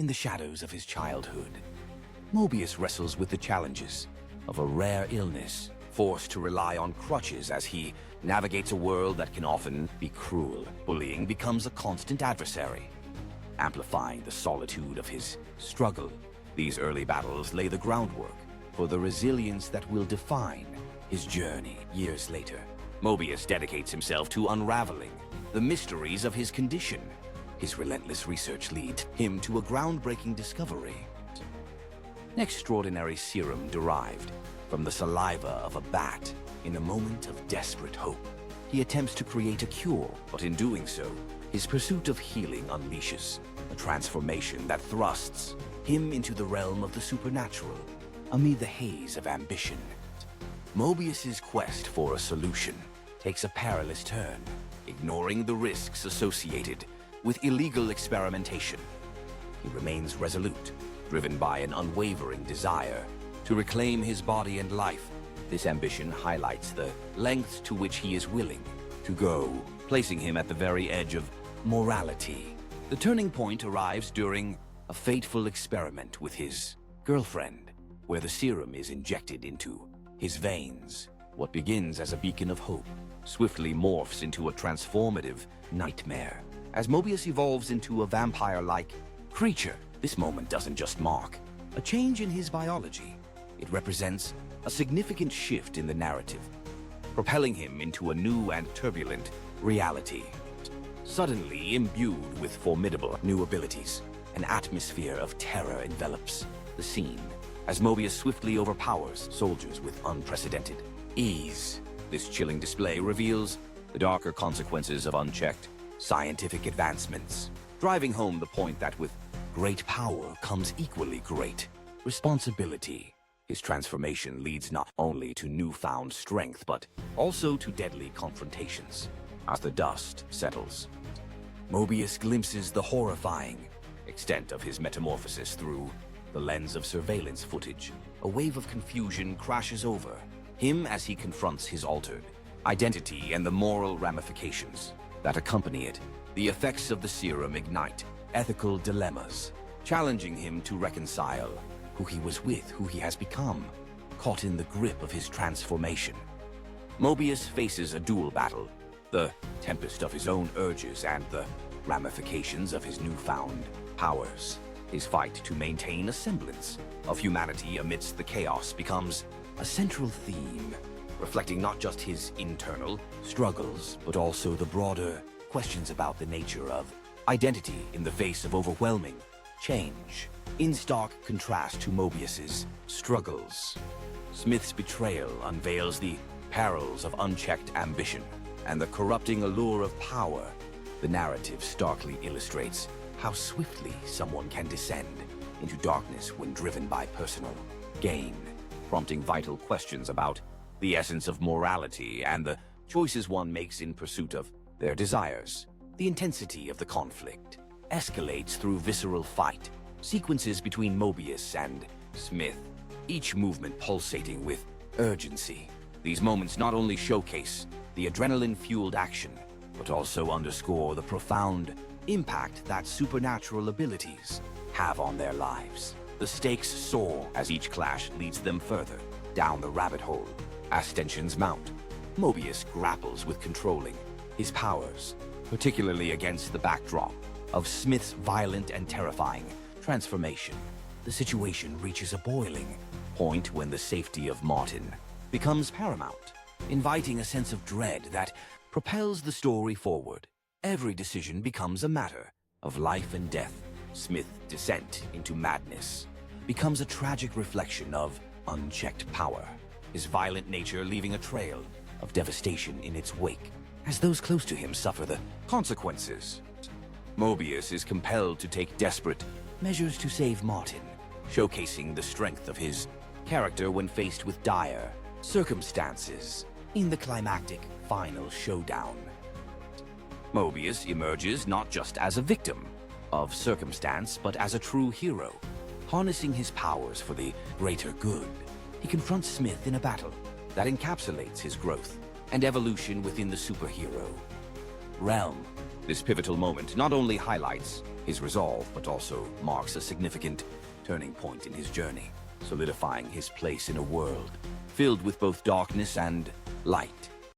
In the shadows of his childhood, Morbius wrestles with the challenges of a rare illness, forced to rely on crutches as he navigates a world that can often be cruel. Bullying becomes a constant adversary, amplifying the solitude of his struggle. These early battles lay the groundwork for the resilience that will define his journey years later. Morbius dedicates himself to unraveling the mysteries of his condition. His relentless research leads him to a groundbreaking discovery: an extraordinary serum derived from the saliva of a bat. In a moment of desperate hope, he attempts to create a cure, but in doing so, his pursuit of healing unleashes a transformation that thrusts him into the realm of the supernatural. Amid the haze of ambition, Morbius's quest for a solution takes a perilous turn, ignoring the risks associated with illegal experimentation. He remains resolute, driven by an unwavering desire to reclaim his body and life. This ambition highlights the lengths to which he is willing to go, placing him at the very edge of morality. The turning point arrives during a fateful experiment with his girlfriend, where the serum is injected into his veins. What begins as a beacon of hope swiftly morphs into a transformative nightmare. As Morbius evolves into a vampire-like creature, this moment doesn't just mark a change in his biology. It represents a significant shift in the narrative, propelling him into a new and turbulent reality. Suddenly imbued with formidable new abilities, an atmosphere of terror envelops the scene as Morbius swiftly overpowers soldiers with unprecedented ease. This chilling display reveals the darker consequences of unchecked scientific advancements, driving home the point that with great power comes equally great responsibility. His transformation leads not only to newfound strength, but also to deadly confrontations. As the dust settles, Morbius glimpses the horrifying extent of his metamorphosis through the lens of surveillance footage. A wave of confusion crashes over him as he confronts his altered identity and the moral ramifications that accompany it. The effects of the serum ignite ethical dilemmas, challenging him to reconcile who he was with, who he has become. Caught in the grip of his transformation, Morbius faces a dual battle: the tempest of his own urges and the ramifications of his newfound powers. His fight to maintain a semblance of humanity amidst the chaos becomes a central theme, reflecting not just his internal struggles, but also the broader questions about the nature of identity in the face of overwhelming change. In stark contrast to Morbius's struggles, Smith's betrayal unveils the perils of unchecked ambition and the corrupting allure of power. The narrative starkly illustrates how swiftly someone can descend into darkness when driven by personal gain, prompting vital questions about the essence of morality and the choices one makes in pursuit of their desires. The intensity of the conflict escalates through visceral fight sequences between Morbius and Smith, each movement pulsating with urgency. These moments not only showcase the adrenaline-fueled action, but also underscore the profound impact that supernatural abilities have on their lives. The stakes soar as each clash leads them further down the rabbit hole. As tensions mount, Morbius grapples with controlling his powers, particularly against the backdrop of Smith's violent and terrifying transformation. The situation reaches a boiling point when the safety of Martin becomes paramount, inviting a sense of dread that propels the story forward. Every decision becomes a matter of life and death. Smith's descent into madness becomes a tragic reflection of unchecked power, his violent nature leaving a trail of devastation in its wake as those close to him suffer the consequences. Morbius is compelled to take desperate measures to save Martin, showcasing the strength of his character when faced with dire circumstances. In the climactic final showdown, Morbius emerges not just as a victim of circumstance, but as a true hero, harnessing his powers for the greater good. He confronts Smith in a battle that encapsulates his growth and evolution within the superhero realm. This pivotal moment not only highlights his resolve, but also marks a significant turning point in his journey, solidifying his place in a world filled with both darkness and light.